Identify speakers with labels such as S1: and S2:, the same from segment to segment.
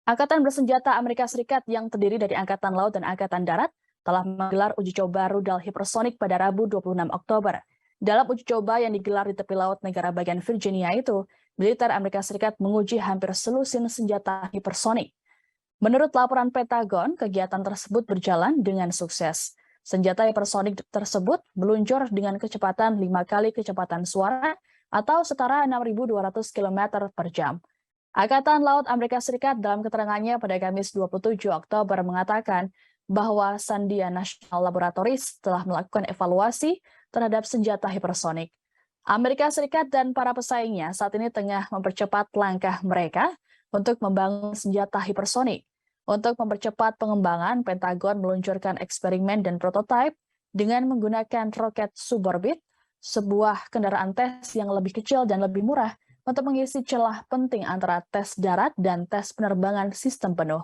S1: Angkatan bersenjata Amerika Serikat yang terdiri dari Angkatan Laut dan Angkatan Darat telah menggelar uji coba rudal hipersonik pada Rabu 26 Oktober. Dalam uji coba yang digelar di tepi laut negara bagian Virginia itu, militer Amerika Serikat menguji hampir selusin senjata hipersonik. Menurut laporan Pentagon, kegiatan tersebut berjalan dengan sukses. Senjata hipersonik tersebut meluncur dengan kecepatan 5 kali kecepatan suara atau setara 6.200 km per jam. Angkatan Laut Amerika Serikat dalam keterangannya pada Kamis 27 Oktober mengatakan bahwa Sandia National Laboratories telah melakukan evaluasi terhadap senjata hipersonik. Amerika Serikat dan para pesaingnya saat ini tengah mempercepat langkah mereka untuk membangun senjata hipersonik. Untuk mempercepat pengembangan, Pentagon meluncurkan eksperimen dan prototipe dengan menggunakan roket suborbit, sebuah kendaraan tes yang lebih kecil dan lebih murah untuk mengisi celah penting antara tes darat dan tes penerbangan sistem penuh.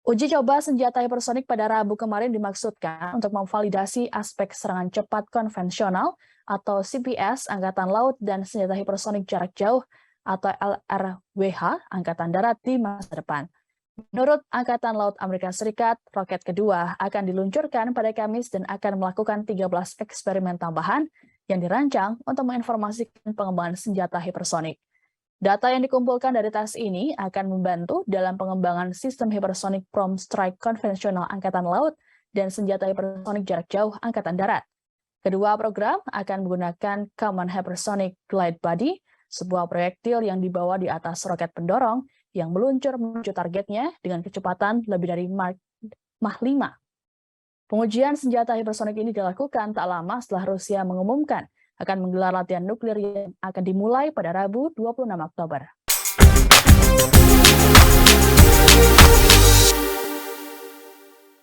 S1: Uji coba senjata hipersonik pada Rabu kemarin dimaksudkan untuk memvalidasi aspek serangan cepat konvensional atau CPS Angkatan Laut dan senjata hipersonik jarak jauh atau LRWH Angkatan Darat di masa depan. Menurut Angkatan Laut Amerika Serikat, roket kedua akan diluncurkan pada Kamis dan akan melakukan 13 eksperimen tambahan yang dirancang untuk menginformasikan pengembangan senjata hipersonik. Data yang dikumpulkan dari tes ini akan membantu dalam pengembangan sistem hipersonik Prom Strike konvensional Angkatan Laut dan senjata hipersonik jarak jauh Angkatan Darat. Kedua program akan menggunakan Common Hypersonic Glide Body, sebuah proyektil yang dibawa di atas roket pendorong yang meluncur menuju targetnya dengan kecepatan lebih dari Mach 5. Pengujian senjata hipersonik ini dilakukan tak lama setelah Rusia mengumumkan akan menggelar latihan nuklir yang akan dimulai pada Rabu 26 Oktober.